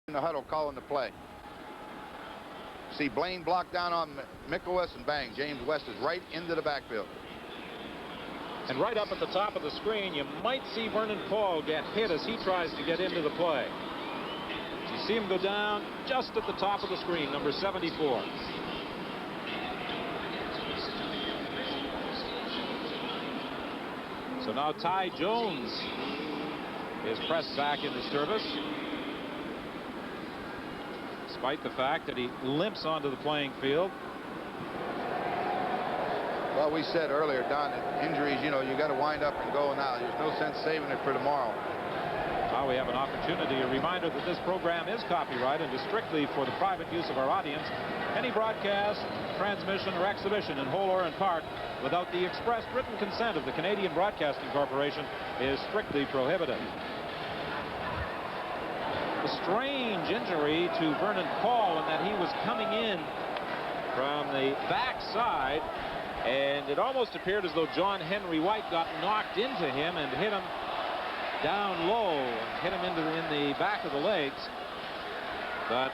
in the huddle calling the play. See Blaine block down on Mikolas, and bang, James West is right into the backfield. And right up at the top of the screen, you might see Vernon Paul get hit as he tries to get into the play. You see him go down just at the top of the screen, number 74. So now Ty Jones is pressed back into service, despite the fact that he limps onto the playing field. Well, we said earlier, Don, that injuries, you got to wind up and go now. There's no sense saving it for tomorrow. Now we have an opportunity. A reminder that this program is copyrighted and is strictly for the private use of our audience. Any broadcast, transmission, or exhibition in whole or in part without the expressed written consent of the Canadian Broadcasting Corporation is strictly prohibited. A strange injury to Vernon Paul in that he was coming in from the backside, and it almost appeared as though John Henry White got knocked into him and hit him down low, hit him in the back of the legs. But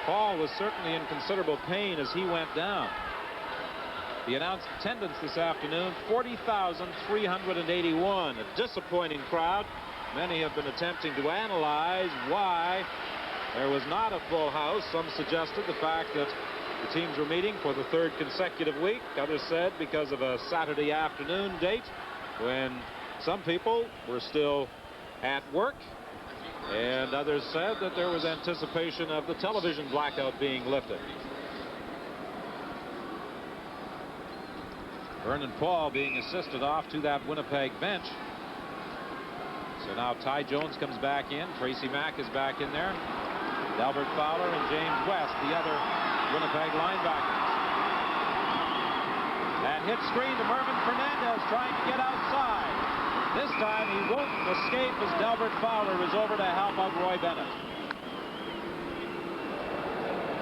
Paul was certainly in considerable pain as he went down. The announced attendance this afternoon, 40,381. A disappointing crowd. Many have been attempting to analyze why there was not a full house. Some suggested the fact that the teams were meeting for the third consecutive week. Others said because of a Saturday afternoon date when some people were still at work. And others said that there was anticipation of the television blackout being lifted. Vernon Paul being assisted off to that Winnipeg bench. So now Ty Jones comes back in. Tracy Mack is back in there. Delbert Fowler and James West, the other Winnipeg linebackers. That hit screen to Mervyn Fernandez trying to get outside. This time he won't escape as Delbert Fowler is over to help out Roy Bennett.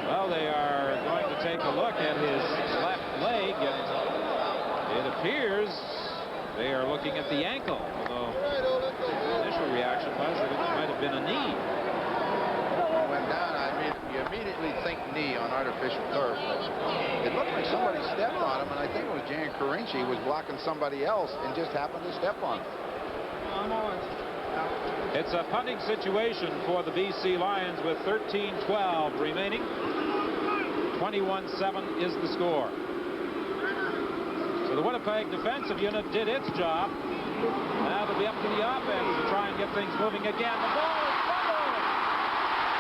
Well, they are going to take a look at his left leg, and it appears they are looking at the ankle, although the initial reaction was that it might have been a knee. Went down, you immediately think knee on artificial turf. It looked like somebody stepped on him, and I think it was Jan Carinci was blocking somebody else and just happened to step on him. It's a punting situation for the BC Lions with 13-12 remaining. 21-7 is the score. So the Winnipeg defensive unit did its job. Now it'll be up to the offense to try and get things moving again. The ball is fumbled.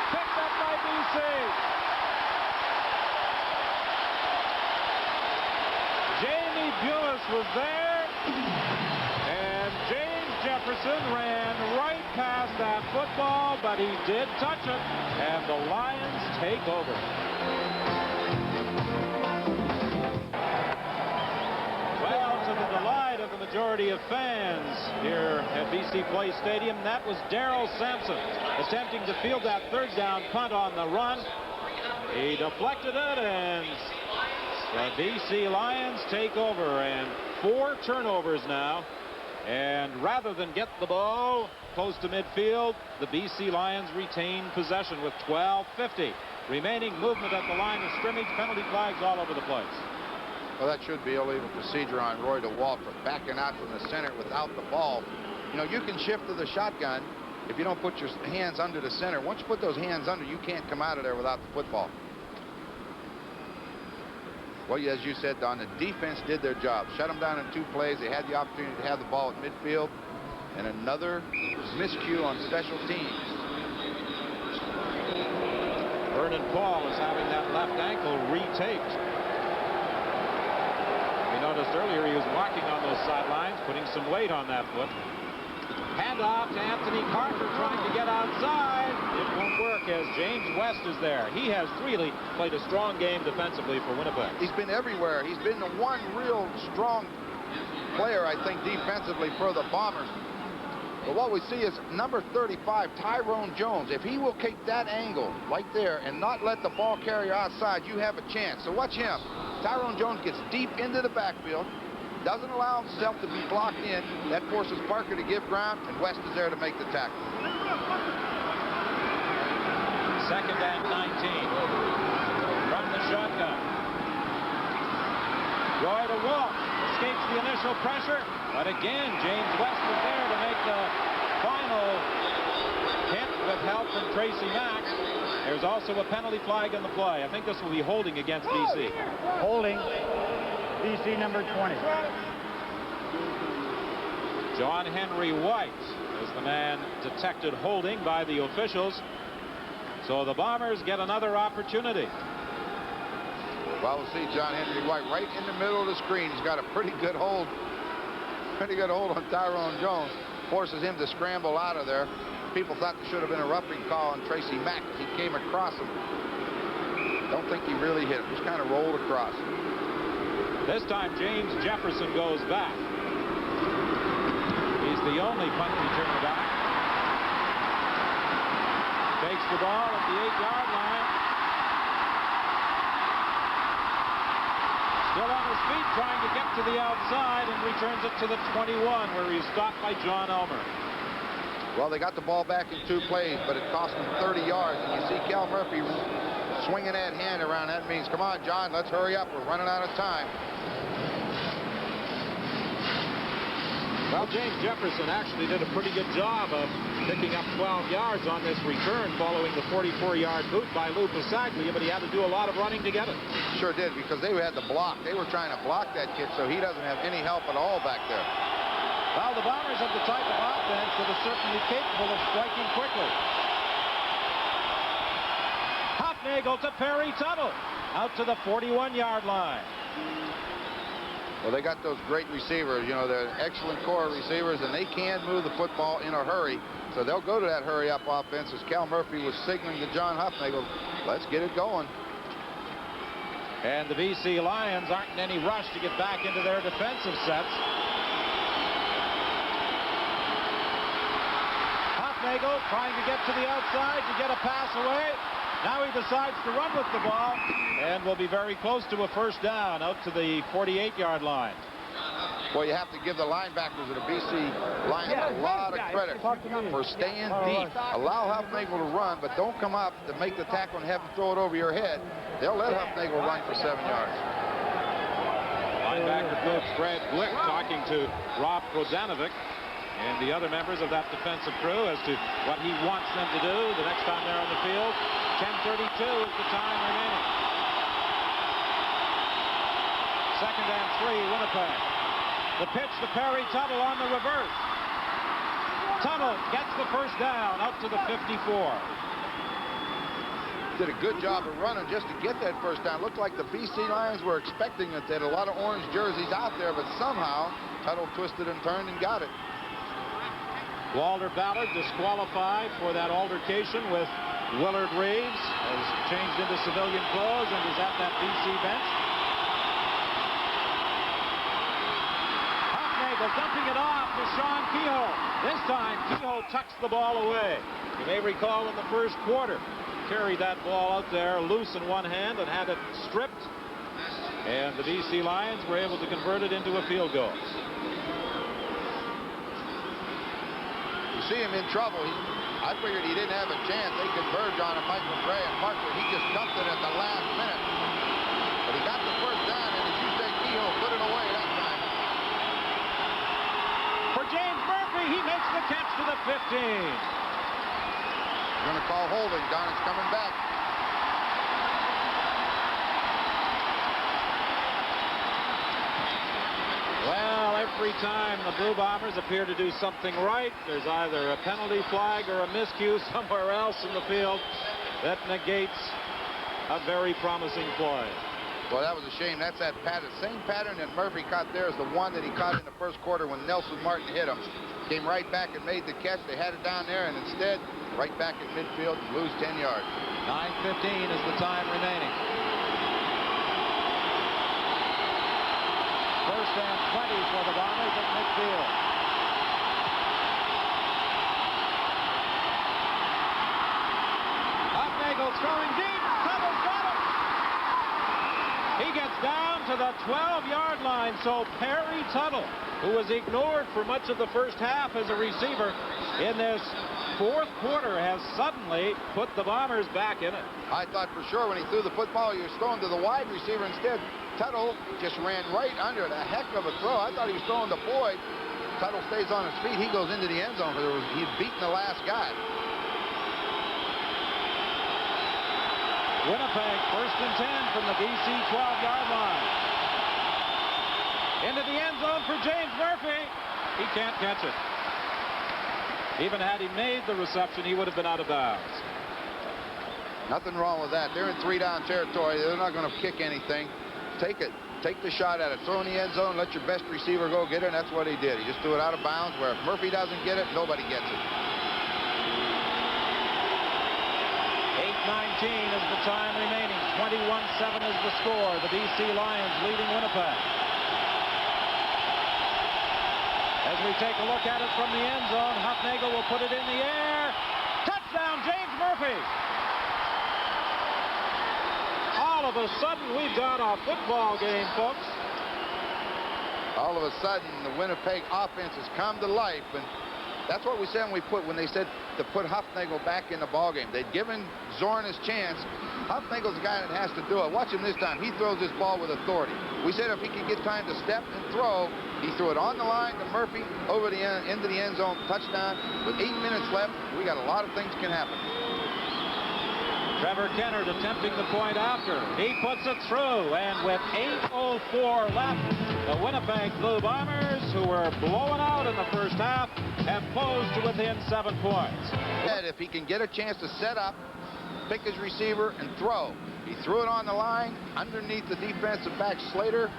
Picked up by BC. Jamie Bulis was there. And James Jefferson ran right past that football, but he did touch it. And the Lions take over. Well, to the delight of the majority of fans here at BC Place Stadium, that was Darrell Sampson attempting to field that third down punt on the run. He deflected it, and the BC Lions take over, and 4 turnovers now. And rather than get the ball close to midfield, the BC Lions retain possession with 12:50 remaining. Movement at the line of scrimmage, penalty flags all over the place. Well, that should be illegal procedure on Roy DeWalt for backing out from the center without the ball. You can shift to the shotgun if you don't put your hands under the center. Once you put those hands under, you can't come out of there without the football. Well, as you said, Don, the defense did their job. Shut them down in 2 plays. They had the opportunity to have the ball at midfield. And another miscue on special teams. Vernon Paul is having that left ankle retaped. We noticed earlier he was walking on those sidelines, putting some weight on that foot. Handoff to Anthony Carter trying to get outside. It won't work as James West is there. He has really played a strong game defensively for Winnipeg. He's been everywhere. He's been the one real strong player, I think, defensively for the Bombers. But what we see is number 35, Tyrone Jones. If he will keep that angle right there and not let the ball carrier outside, you have a chance. So watch him. Tyrone Jones gets deep into the backfield, doesn't allow himself to be blocked in. That forces Parker to give ground, and West is there to make the tackle. Second and 19 from the shotgun. Roy to Wolf. Escapes the initial pressure, but again, James West is there to make the final hit with help from Tracy Mack. There's also a penalty flag in the play. I think this will be holding against BC. Holding. BC number 20. John Henry White is the man detected holding by the officials. So the Bombers get another opportunity. Well, we'll see John Henry White right in the middle of the screen. He's got a pretty good hold on Tyrone Jones. Forces him to scramble out of there. People thought there should have been a roughing call on Tracy Mack as he came across him. Don't think he really hit him. Just kind of rolled across. This time James Jefferson goes back. He's the only punt returner back. Takes the ball at the 8-yard line. Still on his feet, trying to get to the outside, and returns it to the 21, where he's stopped by John Elmer. Well, they got the ball back in 2 plays, but it cost them 30 yards. And you see Cal Murphy swinging that hand around. That means, come on, John, let's hurry up. We're running out of time. Well, James Jefferson actually did a pretty good job of picking up 12 yards on this return following the 44-yard boot by Lou Pasaglia, but he had to do a lot of running to get it. Sure did, because they had the block. They were trying to block that kid, so he doesn't have any help at all back there. Well, the Bombers have the type of offense that is certainly capable of striking quickly. Hufnagel to Perry Tuttle, out to the 41-yard line. Well, they got those great receivers. You know, they're excellent core receivers, and they can move the football in a hurry. So they'll go to that hurry-up offense as Cal Murphy was signaling to John Hufnagel, let's get it going. And the BC Lions aren't in any rush to get back into their defensive sets. Hufnagel trying to get to the outside to get a pass away. Now he decides to run with the ball and will be very close to a first down out to the 48-yard line. Well, you have to give the linebackers of the BC Lions a lot of credit for staying deep. Allow Hufnagel to run, but don't come up to make the tackle and have him throw it over your head. They'll let Hufnagel run for 7 yards. Linebacker coach Fred Glick talking to Rob Kodanovic and the other members of that defensive crew as to what he wants them to do the next time they're on the field. 10:32 is the time remaining. Second and 3, Winnipeg. The pitch to Perry Tuttle on the reverse. Tuttle gets the first down out to the 54. Did a good job of running just to get that first down. Looked like the BC Lions were expecting it. They had a lot of orange jerseys out there, but somehow Tuttle twisted and turned and got it. Walter Ballard disqualified for that altercation with Willard Reeves, has changed into civilian clothes and is at that BC bench. Hufnagel dumping it off to Sean Kehoe. This time Kehoe tucks the ball away. You may recall in the first quarter, carried that ball out there loose in one hand and had it stripped. And the BC Lions were able to convert it into a field goal. You see him in trouble. I figured he didn't have a chance. They converged on him, Michael Gray, and Parker. He just dumped it at the last minute. But he got the first down, and as you say, Kehoe put it away that time. For James Murphy, he makes the catch to the 15. They're going to call holding. Donna's coming back. Well, every time the Blue Bombers appear to do something right, there's either a penalty flag or a miscue somewhere else in the field that negates a very promising play. Well, that was a shame. That's that pattern. Same pattern that Murphy caught there is the one that he caught in the first quarter when Nelson Martin hit him. Came right back and made the catch. They had it down there, and instead, right back at midfield, lose 10 yards. 9:15 is the time remaining. First and 20 for the Bombers at midfield. Hufnagel throwing deep. Tuttle's got him. He gets down to the 12-yard line. So Perry Tuttle, who was ignored for much of the first half as a receiver in this fourth quarter has suddenly put the Bombers back in it. I thought for sure when he threw the football, he was throwing to the wide receiver. Instead, Tuttle just ran right under it. A heck of a throw. I thought he was throwing to Boyd. Tuttle stays on his feet. He goes into the end zone because he'd beaten the last guy. Winnipeg, 1st and 10 from the BC 12-yard line. Into the end zone for James Murphy. He can't catch it. Even had he made the reception, he would have been out of bounds. Nothing wrong with that. They're in 3-down territory. They're not going to kick anything. Take it. Take the shot at it. Throw in the end zone. Let your best receiver go get it. And that's what he did. He just threw it out of bounds where if Murphy doesn't get it, nobody gets it. 8:19 is the time remaining. 21-7 is the score. The BC Lions leading Winnipeg. As we take a look at it from the end zone, Hufnagel will put it in the air. Touchdown, James Murphy. All of a sudden, we've got a football game, folks. All of a sudden, the Winnipeg offense has come to life, and that's what we said when they said to put Hufnagel back in the ballgame. They'd given Zorn his chance. Hufnagel's the guy that has to do it. Watch him this time. He throws this ball with authority. We said if he could get time to step and throw, he threw it on the line to Murphy, over the end, into the end zone, touchdown. With 8 minutes left, we got a lot of things can happen. Trevor Kennard attempting the point after. He puts it through, and with 8:04 left, the Winnipeg Blue Bombers, who were blowing out in the first half, have closed to within 7 points. If he can get a chance to set up, pick his receiver, and throw. He threw it on the line, underneath the defensive back Slater,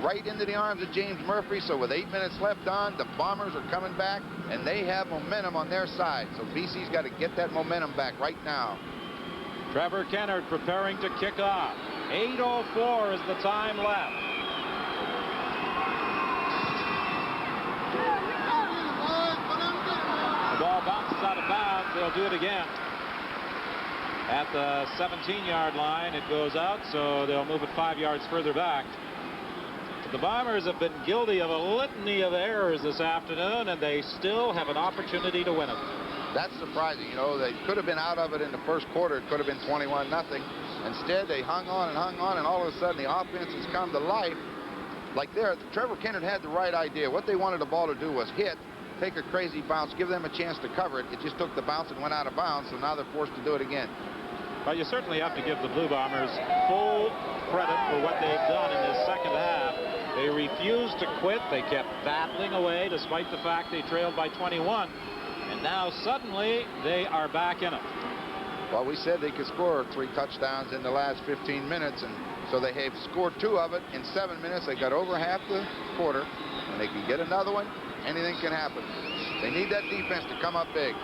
right into the arms of James Murphy. So with 8 minutes left on, the Bombers are coming back, and they have momentum on their side. So BC's got to get that momentum back right now. Trevor Kennard preparing to kick off. 8:04 is the time left. The ball bounces out of bounds. They'll do it again. At the 17-yard line, it goes out, so they'll move it 5 yards further back. The Bombers have been guilty of a litany of errors this afternoon, and they still have an opportunity to win it. That's surprising. You know, they could have been out of it in the first quarter. It could have been 21-0. Instead, they hung on, and all of a sudden the offense has come to life. Like there, Trevor Kennard had the right idea. What they wanted the ball to do was hit, take a crazy bounce, give them a chance to cover it. It just took the bounce and went out of bounds, so now they're forced to do it again. Well, you certainly have to give the Blue Bombers full credit for what they've done in this second half. They refused to quit. They kept battling away despite the fact they trailed by 21. And now suddenly they are back in it. Well, we said they could score 3 touchdowns in the last 15 minutes, and so they have scored 2 of it in 7 minutes. They got over half the quarter, and they can get another one. Anything can happen. They need that defense to come up big.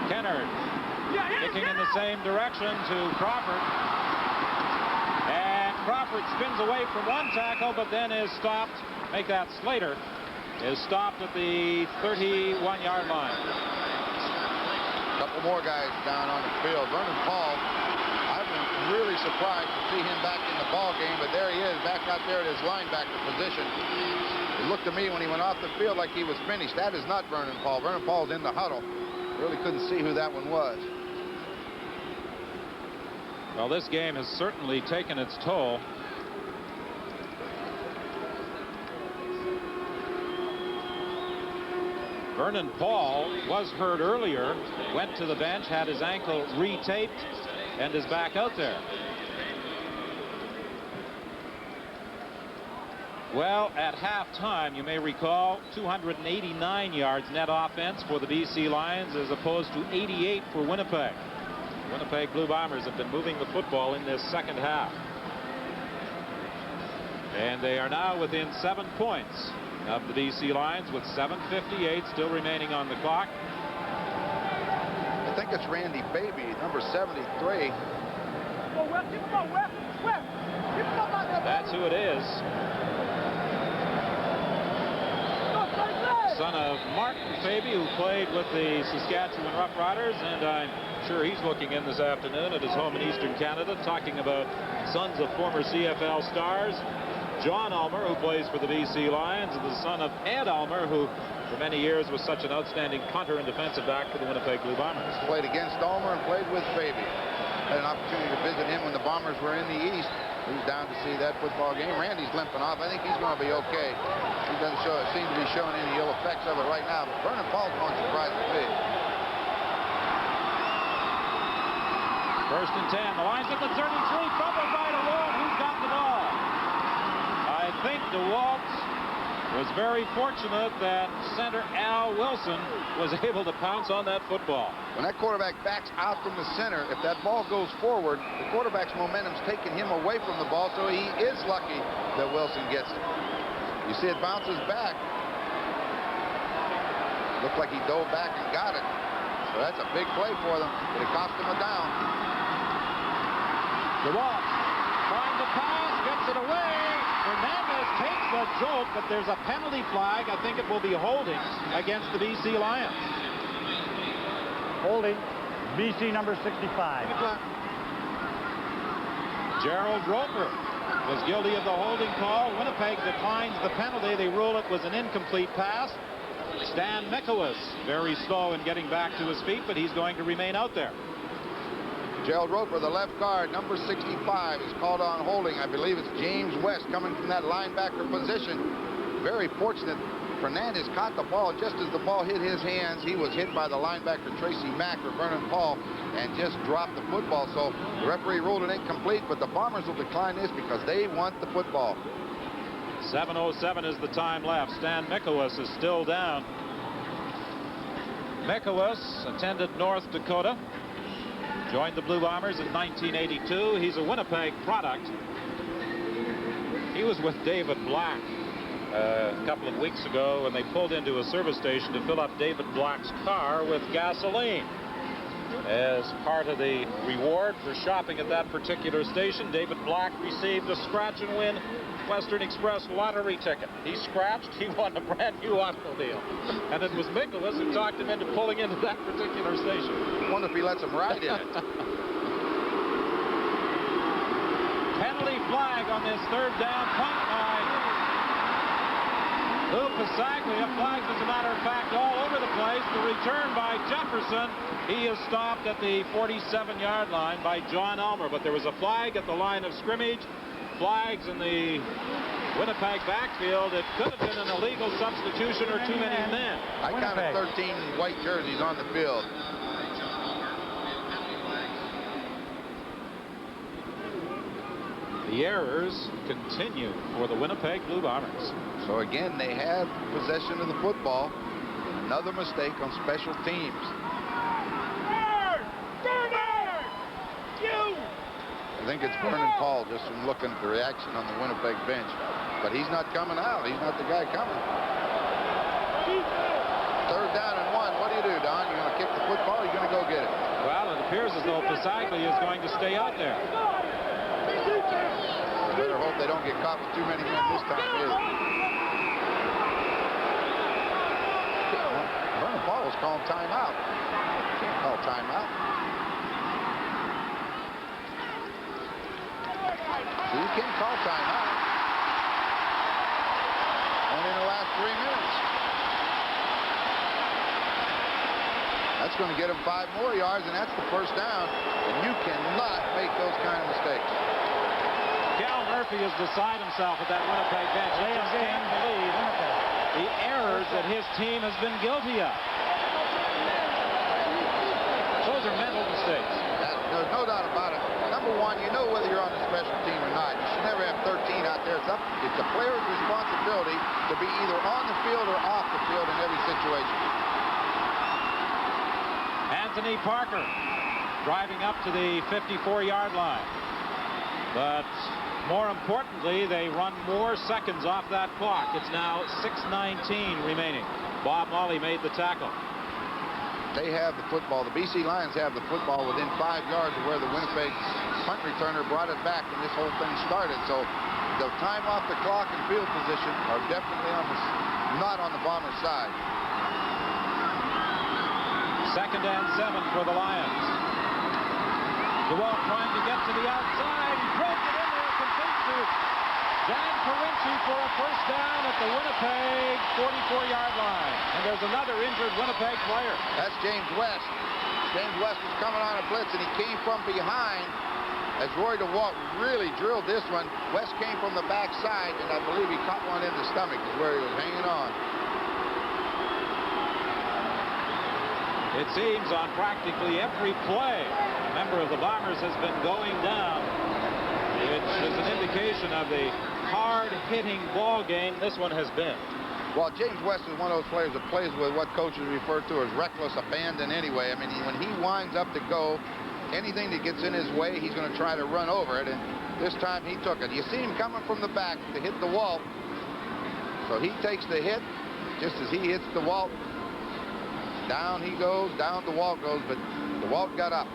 Kennard kicking in the same direction to Crawford. And Crawford spins away from one tackle, but then is stopped. Make that Slater. Is stopped at the 31-yard line. A couple more guys down on the field. Vernon Paul, I've been really surprised to see him back in the ball game, but there he is, back out there at his linebacker position. It looked to me when he went off the field like he was finished. That is not Vernon Paul. Vernon Paul's in the huddle. Really couldn't see who that one was. Well, this game has certainly taken its toll. Vernon Paul was hurt earlier, went to the bench, had his ankle retaped, and is back out there. Well, at halftime, you may recall, 289 yards net offense for the BC Lions as opposed to 88 for Winnipeg. Winnipeg Blue Bombers have been moving the football in this second half. And they are now within 7 points of the BC Lions with 7:58 still remaining on the clock. I think it's Randy Baby, number 73. That's who it is. Son of Martin Faby, who played with the Saskatchewan Roughriders, and I'm sure he's looking in this afternoon at his home in Eastern Canada, talking about sons of former CFL stars. John Ulmer, who plays for the BC Lions, and the son of Ed Ulmer, who for many years was such an outstanding punter and defensive back for the Winnipeg Blue Bombers. Played against Ulmer and played with Fabian. Had an opportunity to visit him when the Bombers were in the East. He was down to see that football game. Randy's limping off. I think he's going to be okay. He doesn't seem to be showing any ill effects of it right now, but Vernon Paul's going to surprise me. First and 10. The Lions at the 33. Fumbled by DeWalt. Who's got the ball? I think DeWalt was very fortunate that center Al Wilson was able to pounce on that football. When that quarterback backs out from the center, if that ball goes forward, the quarterback's momentum's taking him away from the ball, so he is lucky that Wilson gets it. You see it bounces back. Looked like he dove back and got it. So that's a big play for them, but it cost them a down. DeWalt trying to pass, gets it away. Hernandez takes the jolt, but there's a penalty flag. I think it will be holding against the BC Lions. Holding, BC number 65. Gerald Roper was guilty of the holding call. Winnipeg declines the penalty. They rule it was an incomplete pass. Stan Mikowicz very slow in getting back to his feet, but he's going to remain out there. Gerald Roper, the left guard, number 65, is called on holding. I believe it's James West coming from that linebacker position. Very fortunate. Fernandez caught the ball just as the ball hit his hands. He was hit by the linebacker Tracy Mack or Vernon Paul and just dropped the football. So the referee ruled it incomplete, but the Bombers will decline this because they want the football. 7:07 is the time left. Stan Mikowicz is still down. Mikowicz attended North Dakota. Joined the Blue Bombers in 1982. He's a Winnipeg product. He was with David Black a couple of weeks ago when they pulled into a service station to fill up David Black's car with gasoline. As part of the reward for shopping at that particular station, David Black received a scratch and win Western Express lottery ticket. He scratched, he won a brand new automobile. And it was Mikowicz who talked him into pulling into that particular station. I wonder if he lets him ride in it. Penalty flag on this third down punt by Lou Pasaglia. Flags, as a matter of fact, all over the place. The return by Jefferson. He is stopped at the 47-yard line by John Ulmer. But there was a flag at the line of scrimmage. Flags in the Winnipeg backfield. It could have been an illegal substitution or too many men. I counted 13 white jerseys on the field. The errors continue for the Winnipeg Blue Bombers. So again, they have possession of the football. Another mistake on special teams. I think it's Vernon Paul, just from looking at the reaction on the Winnipeg bench. But he's not coming out. He's not the guy coming. Third down and 1. What do you do, Don? You're going to kick the football or you're going to go get it? Well, it appears as though Pasaglia is going to stay out there. Better hope they don't get caught with too many men this time. Vernon Paul was calling timeout. Can't call timeout. So you can't call timeout. Only in the last 3 minutes. That's going to get him 5 more yards, and that's the first down. And you cannot make those kind of mistakes. Cal Murphy is beside himself at that Winnipeg bench. He just can't believe the errors that his team has been guilty of. Those are mental mistakes. There's no doubt about it. Number one, you know whether you're on the special team or not. You should never have 13 out there. It's the player's responsibility to be either on the field or off the field in every situation. Anthony Parker driving up to the 54-yard line. But more importantly, they run more seconds off that clock. It's now 6:19 remaining. Bob Molly made the tackle. They have the football. The BC Lions have the football within 5 yards of where the Winnipeg punt returner brought it back when this whole thing started. So the time off the clock and field position are definitely not on the Bombers' side. 2nd and 7 for the Lions. DeWalt trying to get to the outside. He broke it in there, complete to Dan Carinci for a first down at the Winnipeg 44-yard line. And there's another injured Winnipeg player. That's James West. James West was coming on a blitz, and he came from behind. As Roy DeWalt really drilled this one, West came from the backside, and I believe he caught one in the stomach is where he was hanging on. It seems on practically every play, a member of the Bombers has been going down, which is an indication of the hard-hitting ball game this one has been. Well, James West is one of those players that plays with what coaches refer to as reckless abandon anyway. I mean, when he winds up to go, anything that gets in his way, he's going to try to run over it, and this time he took it. You see him coming from the back to hit the wall, so he takes the hit just as he hits the wall. Down he goes, down the wall goes, but the wall got up.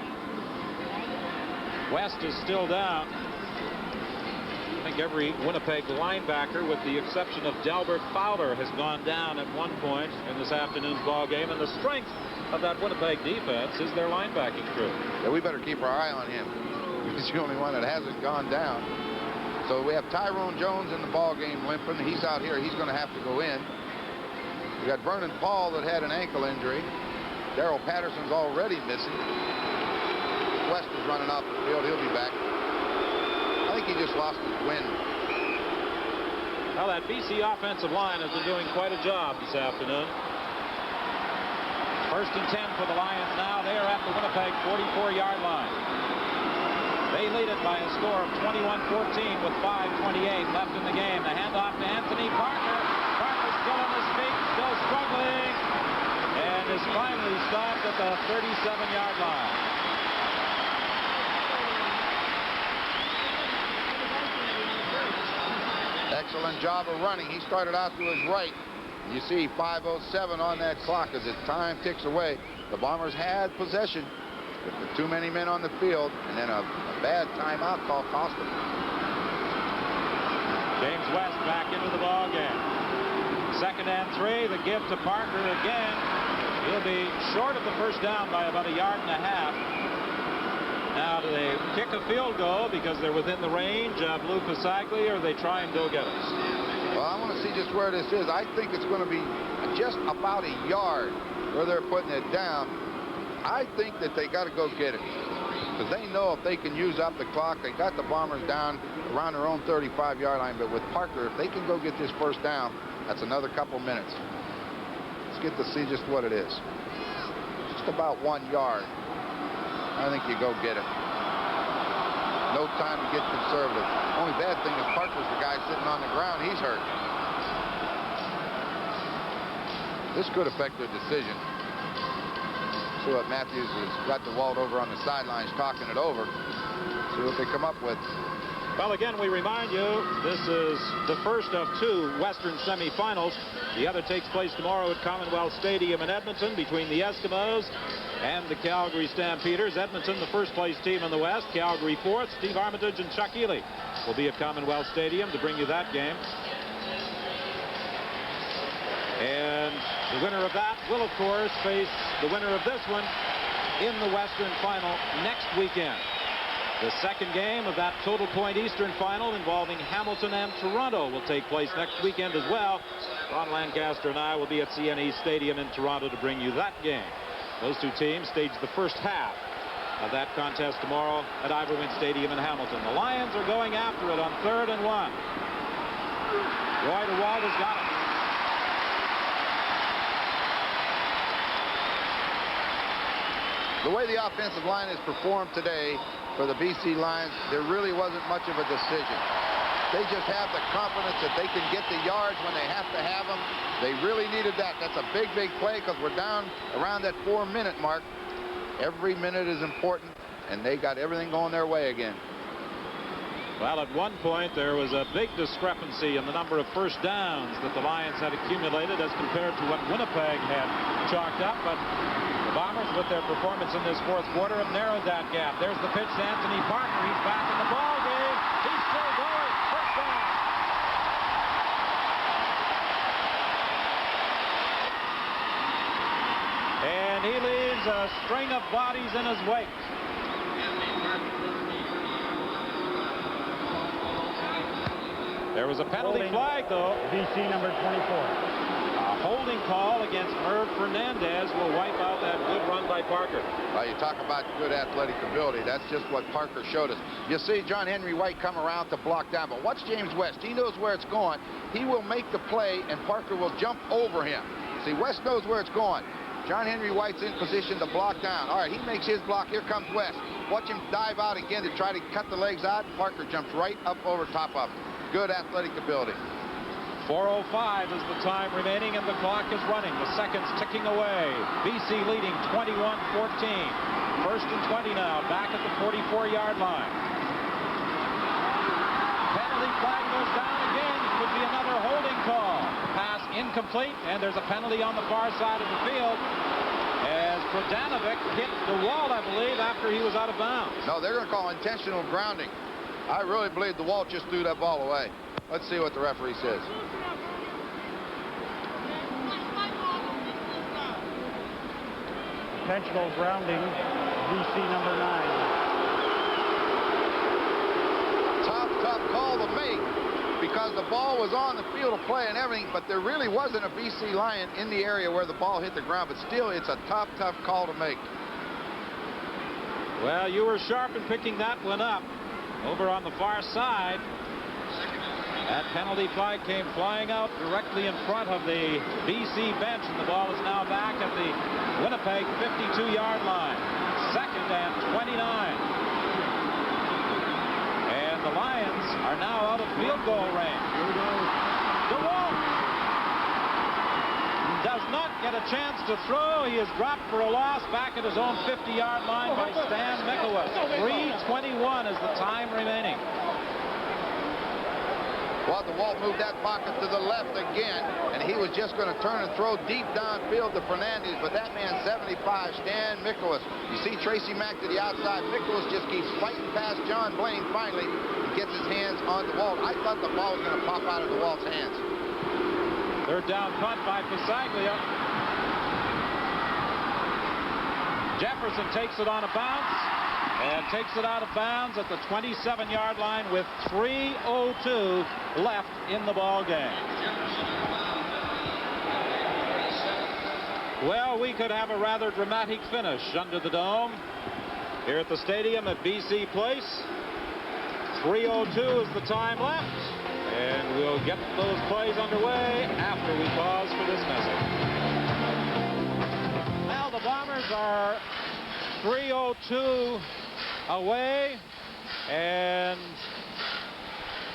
West is still down. I think every Winnipeg linebacker, with the exception of Delbert Fowler, has gone down at one point in this afternoon's ball game, and the strength of that Winnipeg defense is their linebacking crew. Yeah, we better keep our eye on him. He's the only one that hasn't gone down. So we have Tyrone Jones in the ball game limping. He's out here. He's going to have to go in. We got Vernon Paul that had an ankle injury. Darrell Patterson's already missing. West is running off the field. He'll be back. I think he just lost his wind. Well, that BC offensive line has been doing quite a job this afternoon. First and 10 for the Lions now. They are at the Winnipeg 44-yard line. They lead it by a score of 21-14 with 5:28 left in the game. The handoff to Anthony Parker. Parker still on his feet, still struggling, and is finally stopped at the 37-yard line. Excellent job of running. He started out to his right. You see 5:07 on that clock as the time ticks away. The Bombers had possession with the too many men on the field, and then a bad timeout call cost them. James West back into the ball game. 2nd and 3. The give to Parker again. He'll be short of the first down by about 1.5 yards. Now, do they kick a field goal because they're within the range of Lou Pasagli, or they try and go get us? Well, I want to see just where this is. I think it's going to be just about 1 yard where they're putting it down. I think that they got to go get it because they know if they can use up the clock, they got the Bombers down around their own 35-yard line. But with Parker, if they can go get this first down, that's another couple minutes. Let's get to see just what it is. Just about 1 yard. I think you go get it. No time to get conservative. Only bad thing is Parker's the guy sitting on the ground. He's hurt. This could affect their decision. See what Matthews has got DeWalt over on the sidelines talking it over. See what they come up with. Well, again, we remind you, this is the first of 2 Western semifinals. The other takes place tomorrow at Commonwealth Stadium in Edmonton between the Eskimos and the Calgary Stampeders. Edmonton, the first-place team in the West. Calgary, 4th. Steve Armitage and Chuck Ely will be at Commonwealth Stadium to bring you that game. And the winner of that will, of course, face the winner of this one in the Western Final next weekend. The second game of that Total Point Eastern Final involving Hamilton and Toronto will take place next weekend as well. Ron Lancaster and I will be at CNE Stadium in Toronto to bring you that game. Those 2 teams stage the first half of that contest tomorrow at Ivor Wynne Stadium in Hamilton. The Lions are going after it on 3rd and 1. Roy DeWalt has got it. The way the offensive line has performed today for the BC Lions, there really wasn't much of a decision. They just have the confidence that they can get the yards when they have to have them. They really needed that. That's a big, big play because we're down around that 4-minute mark. Every minute is important, and they got everything going their way again. Well, at one point, there was a big discrepancy in the number of first downs that the Lions had accumulated as compared to what Winnipeg had chalked up. But the Bombers, with their performance in this 4th quarter, have narrowed that gap. There's the pitch to Anthony Parker. He's back in the ball game. He's still going. First down. And he leaves a string of bodies in his wake. There was a penalty flag, though. BC number 24. A holding call against Merv Fernandez will wipe out that good run by Parker. Well, you talk about good athletic ability. That's just what Parker showed us. You see John Henry White come around to block down, but watch James West. He knows where it's going. He will make the play, and Parker will jump over him. See, West knows where it's going. John Henry White's in position to block down. All right, he makes his block. Here comes West. Watch him dive out again to try to cut the legs out. Parker jumps right up over top of him. Good athletic ability. 4:05 is the time remaining, and the clock is running. The seconds ticking away. BC leading 21-14. First and 20 now, back at the 44-yard line. Penalty flag goes down again. Could be another holding call. Pass incomplete, and there's a penalty on the far side of the field as Prodanovic hit the wall, I believe, after he was out of bounds. No, they're going to call intentional grounding. I really believe the wall just threw that ball away. Let's see what the referee says. Intentional grounding, BC number 9. Tough call to make because the ball was on the field of play and everything, but there really wasn't a BC Lion in the area where the ball hit the ground, but still it's a tough call to make. Well, you were sharp in picking that one up. Over on the far side, that penalty flag came flying out directly in front of the BC bench, and the ball is now back at the Winnipeg 52-yard line. Second and 29. And the Lions are now out of field goal range. DeWalt does not get a chance to throw. He is dropped for a loss back at his own 50-yard line by Stan Mikowicz. 3:21 is the time remaining. Well, DeWalt moved that pocket to the left again, and he was just going to turn and throw deep downfield to Fernandez, but that man 75, Stan Mikowicz. You see Tracy Mack to the outside. Mikowicz just keeps fighting past John Blaine finally and gets his hands on DeWalt. I thought the ball was going to pop out of DeWalt's hands. Third down punt by Pasaglia. Jefferson takes it on a bounce and takes it out of bounds at the 27-yard line with 3:02 left in the ball game. Well, we could have a rather dramatic finish under the dome here at the stadium at BC Place. 3:02 is the time left, and we'll get those plays underway after we pause for this message. Now the Bombers are 3:02 away and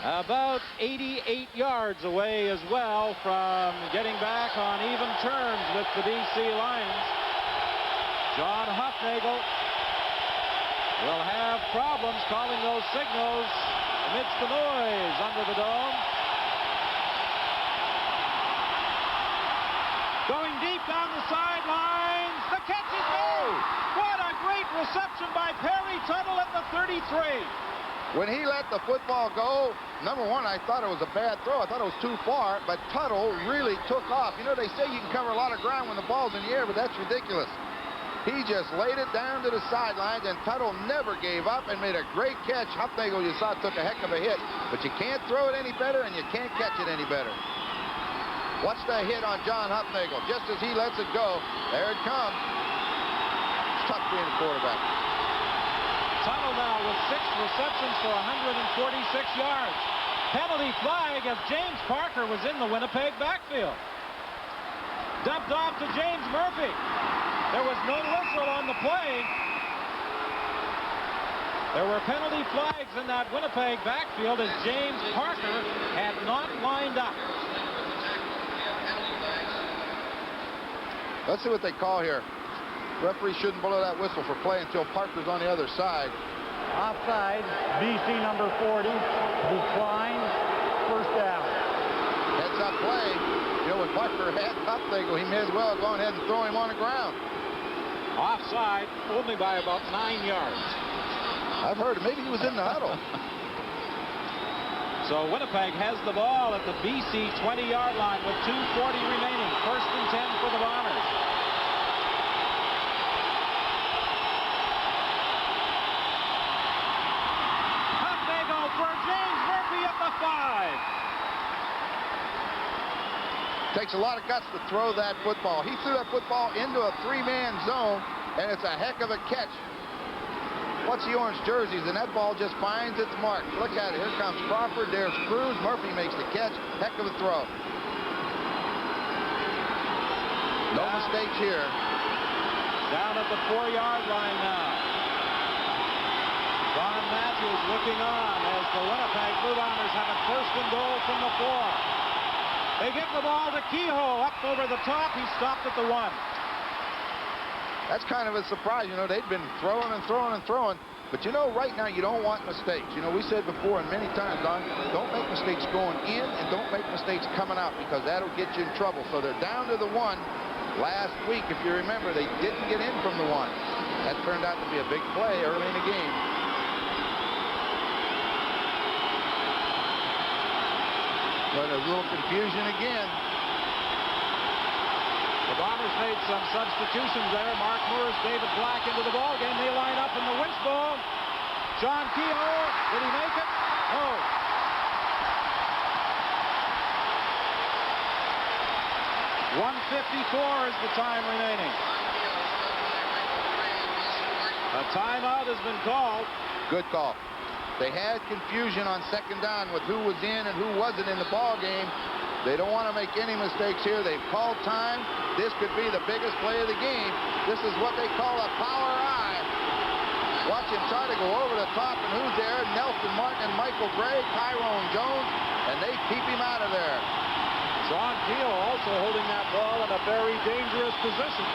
about 88 yards away as well from getting back on even terms with the BC Lions. John Hufnagel will have problems calling those signals amidst the noise under the dome. Going deep down the sidelines. The catch is made. What a great reception by Perry Tuttle at the 33. When he let the football go, number one, I thought it was a bad throw. I thought it was too far, but Tuttle really took off. You know, they say you can cover a lot of ground when the ball's in the air, but that's ridiculous. He just laid it down to the sidelines, and Tuttle never gave up and made a great catch. Hufnagel, you saw, took a heck of a hit, but you can't throw it any better, and you can't catch it any better. Watch the hit on John Hufnagel. Just as he lets it go, there it comes. It's tough being a quarterback. Tuttle now with 6 receptions for 146 yards. Penalty flag as James Parker was in the Winnipeg backfield. Dumped off to James Murphy. There was no whistle on the play. There were penalty flags in that Winnipeg backfield as James Parker had not lined up. Let's see what they call here. Referee shouldn't blow that whistle for play until Parker's on the other side. Offside, BC number 40, declined, first down. Heads up play. You know, when Parker had Hufnagel, he may as well go ahead and throw him on the ground. Offside, only by about 9 yards. I've heard maybe he was in the huddle. So Winnipeg has the ball at the BC 20-yard line with 2:40 remaining. First and 10 for the Bombers. Hufnagel for James Murphy at the 5. Takes a lot of guts to throw that football. He threw that football into a 3-man zone, and it's a heck of a catch. What's the orange jerseys? And that ball just finds its mark. Look at it. Here comes Crawford. There's Cruz. Murphy makes the catch. Heck of a throw. No mistakes here. Down at the 4-yard line now. Don Matthews looking on as the Winnipeg Blue Bombers have a 1st and goal from the 4. They give the ball to Kehoe up over the top. He stopped at the 1. That's kind of a surprise. You know, they'd been throwing and throwing and throwing. But, you know, right now you don't want mistakes. You know, we said before and many times, Don, don't make mistakes going in and don't make mistakes coming out because that'll get you in trouble. So they're down to the 1. Last week, if you remember, they didn't get in from the 1. That turned out to be a big play early in the game. But a little confusion again. The Bombers made some substitutions there. Mark Moores, David Black into the ball game. They line up in the wishbone. John Kehoe, did he make it? No. .154 is the time remaining. A timeout has been called. Good call. They had confusion on 2nd down with who was in and who wasn't in the ball game. They don't want to make any mistakes here. They've called time. This could be the biggest play of the game. This is what they call a power eye. Watch him try to go over the top, and who's there? Nelson Martin and Michael Gray, Tyrone Jones, and they keep him out of there. John Kehoe also holding that ball in a very dangerous position.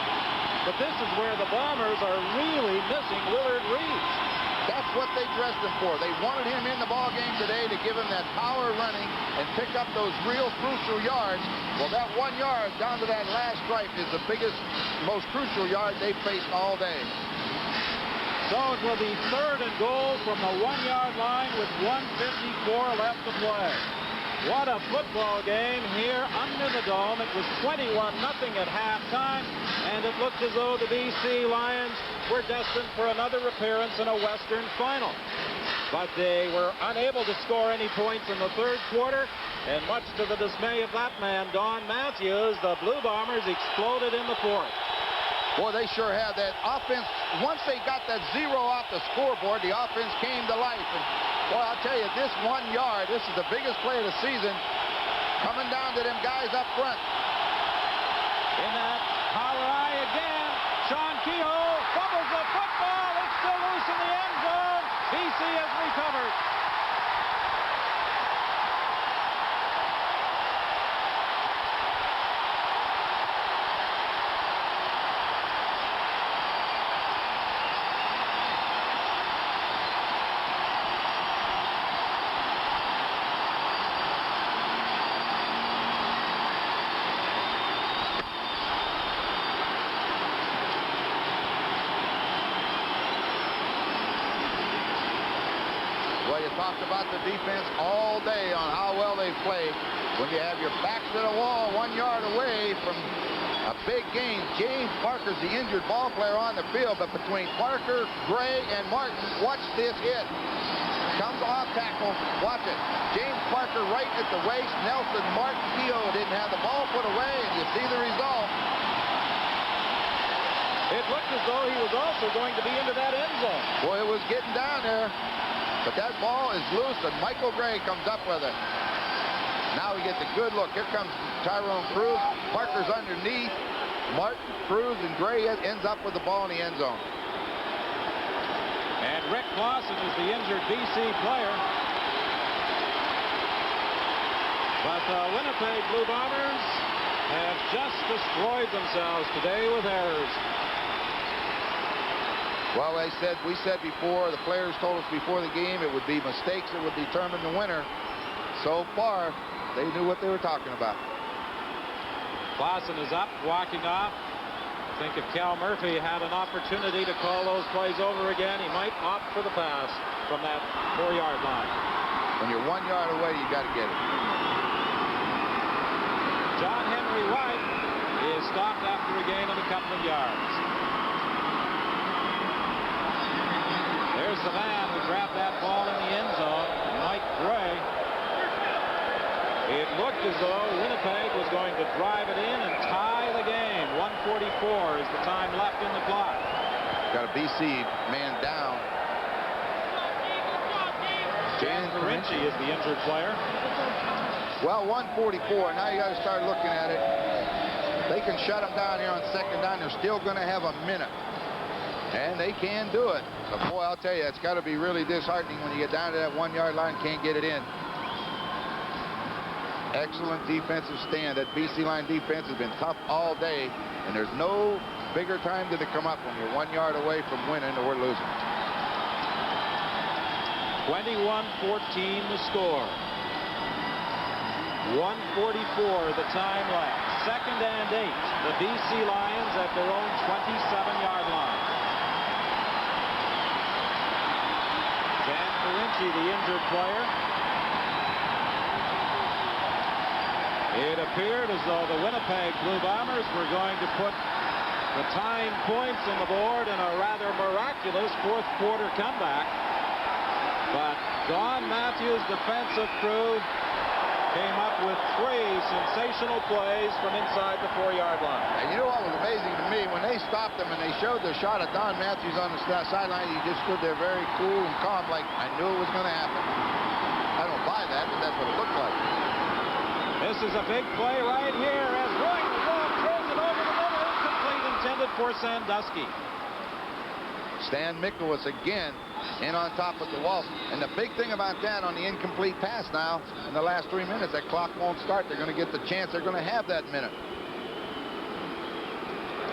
But this is where the Bombers are really missing Willard Reeves. That's what they dressed him for. They wanted him in the ball game today to give him that power running and pick up those real crucial yards. Well, that 1 yard down to that last stripe is the biggest, most crucial yard they've faced all day. So it will be 3rd and goal from the 1-yard line with 1:54 left to play. What a football game here under the dome. It was 21-0 at halftime, and it looked as though the BC Lions were destined for another appearance in a Western final. But they were unable to score any points in the 3rd quarter, and much to the dismay of that man, Don Matthews, the Blue Bombers exploded in the 4th. Boy, they sure have that offense. Once they got that 0 off the scoreboard, the offense came to life. And boy, I'll tell you, this 1 yard, this is the biggest play of the season, coming down to them guys up front. In that power eye again, Sean Kehoe fumbles the football. It's still loose in the end zone. BC has recovered. Talked about the defense all day on how well they played. When you have your backs to the wall 1 yard away from a big game, James Parker's the injured ball player on the field, but between Parker, Gray, and Martin, watch this hit. Comes off tackle, watch it. James Parker right at the waist. Nelson Martin, Kehoe didn't have the ball put away, and you see the result. It looked as though he was also going to be into that end zone. Boy, it was getting down there. But that ball is loose, and Michael Gray comes up with it. Now we get the good look. Here comes Tyrone Cruz. Parker's underneath. Martin, Cruz, and Gray ends up with the ball in the end zone. And Rick Clausen is the injured BC player. But the Winnipeg Blue Bombers have just destroyed themselves today with errors. Well, we said before, the players told us before the game, it would be mistakes that would determine the winner. So far, they knew what they were talking about. Clausen is up, walking off. I think if Cal Murphy had an opportunity to call those plays over again, he might opt for the pass from that 4-yard line. When you're 1 yard away, you got to get it. John Henry White is stopped after a gain of a couple of yards. There's the man who grabbed that ball in the end zone, Mike Gray. It looked as though Winnipeg was going to to drive it in and tie the game. 1:44 is the time left in the clock. Got a BC man down. Jan Carinci is the injured player. Well, 1:44. Now you got to start looking at it. They can shut them down here on second down. They're still going to have a minute. And they can do it. But boy, I'll tell you, it's got to be really disheartening when you get down to that 1-yard line, can't get it in. Excellent defensive stand. That BC line defense has been tough all day, and there's no bigger time to come up when you're 1 yard away from winning or losing. 21-14 the score. 1:44 the time left. 2nd and 8. The BC Lions at their own 27-yard line. Jan Carinci, the injured player. It appeared as though the Winnipeg Blue Bombers were going to put the tying points on the board in a rather miraculous fourth-quarter comeback. But Don Matthews' defensive crew came up with 3 sensational plays from inside the 4-yard line. And you know what was amazing to me? When they stopped him and they showed the shot of Don Matthews on the sideline, he just stood there very cool and calm, like, I knew it was going to happen. I don't buy that, but that's what it looked like. This is a big play right here as Roy throws it over the middle, incomplete, intended for Sandusky. Stan Mikowitz again in on top of the wall. And the big thing about that on the incomplete pass now, in the last 3 minutes, that clock won't start. They're going to get the chance. They're going to have that minute.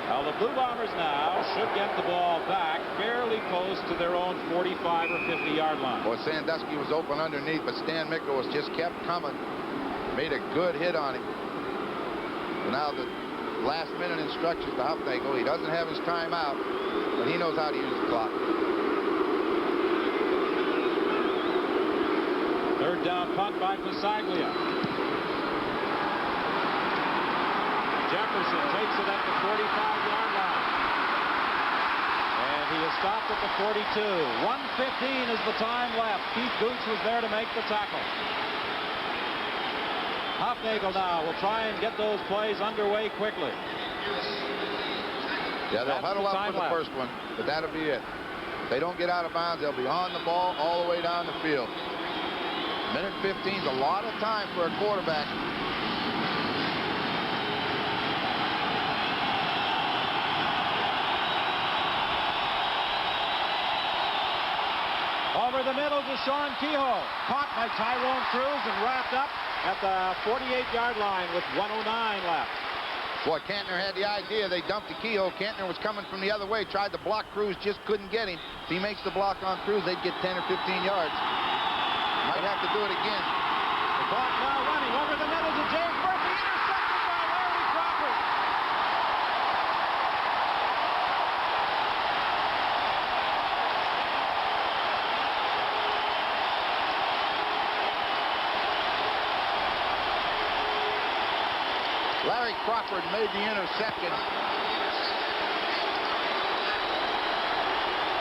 Well, the Blue Bombers now should get the ball back fairly close to their own 45 or 50-yard line. Boy, Sandusky was open underneath, but Stan Mikowitz just kept coming. Made a good hit on him. But now the last-minute instructions to Hufnagel. He doesn't have his timeout, but he knows how to use the clock. 3rd down punt by Pasaglia. Jefferson takes it at the 45-yard line. And he is stopped at the 42. 1:15 is the time left. Keith Gooch was there to make the tackle. Hufnagel now will try and get those plays underway quickly. Yeah, they'll huddle up for the first one, but that'll be it. If they don't get out of bounds, they'll be on the ball all the way down the field. Minute 15 is a lot of time for a quarterback. Over the middle to Sean Kehoe. Caught by Tyrone Cruz and wrapped up at the 48-yard line with 1:09 left. Boy, Kantner had the idea. They dumped to Kehoe. Kantner was coming from the other way, tried to block Cruz, just couldn't get him. If he makes the block on Cruz, they'd get 10 or 15 yards. Might have to do it again. The clock now running over the middle to James Murphy, intercepted by Larry Crawford. Larry Crawford made the interception.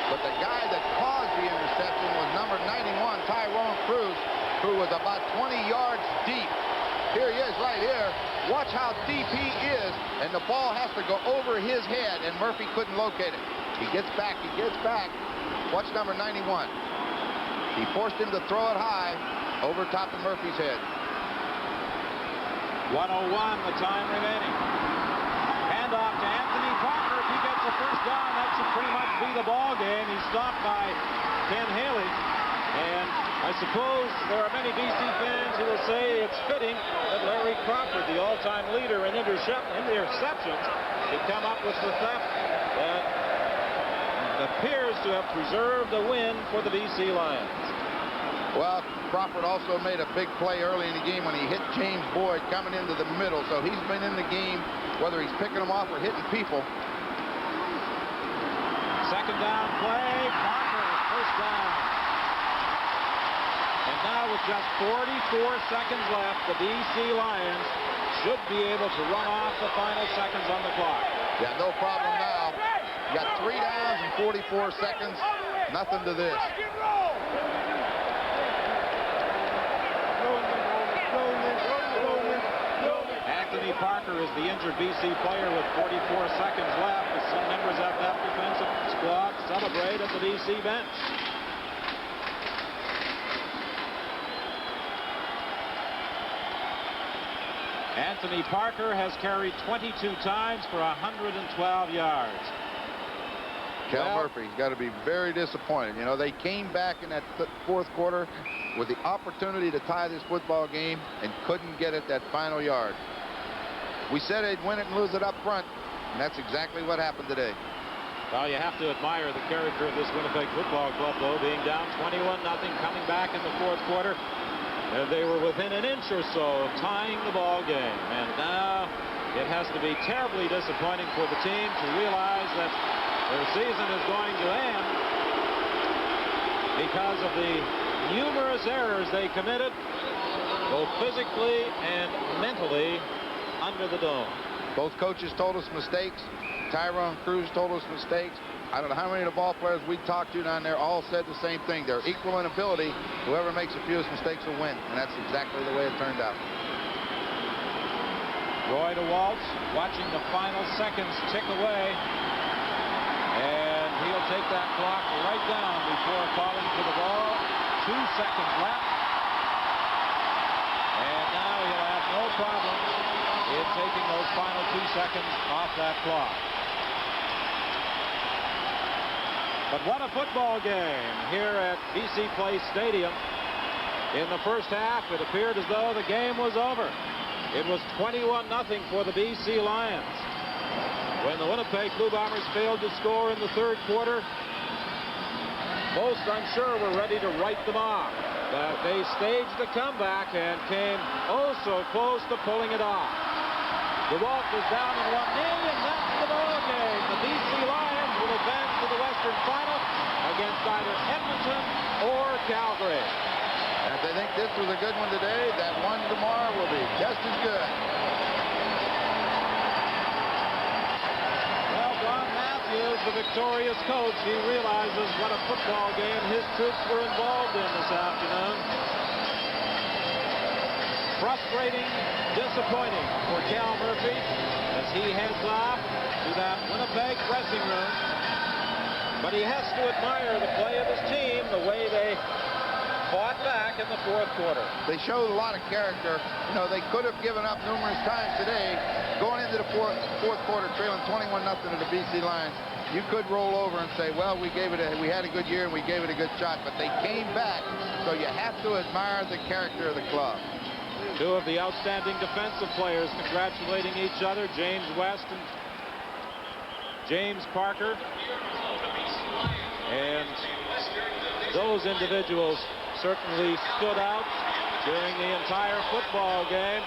But the guy that caused the interception was number 91, Tyrone Cruz, who was about 20 yards deep. Here he is right here. Watch how deep he is, and the ball has to go over his head, and Murphy couldn't locate it. He gets back, he gets back. Watch number 91. He forced him to throw it high over top of Murphy's head. 1:01 the time remaining. Handoff to Anthony Parker. If he gets a first down, that should pretty much be the ball game. He's stopped by Ken Haley. And I suppose there are many BC fans who will say it's fitting that Larry Crawford, the all-time leader in interceptions, should come up with the theft that appears to have preserved a win for the BC Lions. Well, Crawford also made a big play early in the game when he hit James Boyd coming into the middle. So he's been in the game, whether he's picking them off or hitting people. 2nd down play, Parker, first down. And now with just 44 seconds left, the BC Lions should be able to run off the final seconds on the clock. Yeah, no problem now. You got 3 downs and 44 seconds. Nothing to this. And Anthony Parker is the injured BC player with 44 seconds left, as some members of that defensive squad celebrate at the BC bench. Anthony Parker has carried 22 times for 112 yards. Cal Murphy's got to be very disappointed. You know, they came back in that fourth quarter with the opportunity to tie this football game and couldn't get it that final yard. We said they'd win it and lose it up front, and that's exactly what happened today. Well, you have to admire the character of this Winnipeg football club, though, being down 21-0, coming back in the fourth quarter. And they were within an inch or so of tying the ball game. And now it has to be terribly disappointing for the team to realize that their season is going to end because of the numerous errors they committed, both physically and mentally, under the dome. Both coaches told us mistakes. Tyrone Cruz told us mistakes. I don't know how many of the ball players we talked to down there all said the same thing. They're equal in ability. Whoever makes the fewest mistakes will win. And that's exactly the way it turned out. Roy DeWalt watching the final seconds tick away. And he'll take that clock right down before calling for the ball. 2 seconds left. And now he'll have no problem in taking those final 2 seconds off that clock. But what a football game here at BC Place Stadium. In the first half, it appeared as though the game was over. It was 21-0 for the BC Lions. When the Winnipeg Blue Bombers failed to score in the third quarter, most, I'm sure, were ready to write them off. But they staged a comeback and came oh so close to pulling it off. DeWalt was down in 1 knee, and that's the ball game. The BC Lions will advance to the Western Final against either Edmonton or Calgary. And if they think this was a good one today, that one tomorrow will be just as good. Well, Don Matthews, the victorious coach, he realizes what a football game his troops were involved in this afternoon. Frustrating, disappointing for Cal Murphy as he heads off to that Winnipeg dressing room. But he has to admire the play of his team, the way they fought back in the fourth quarter. They showed a lot of character. You know, they could have given up numerous times today. Going into the fourth quarter, trailing 21-0 to the BC Lions, you could roll over and say, well, we had a good year and we gave it a good shot. But they came back, so you have to admire the character of the club. Two of the outstanding defensive players congratulating each other, James West and James Parker. And those individuals certainly stood out during the entire football game.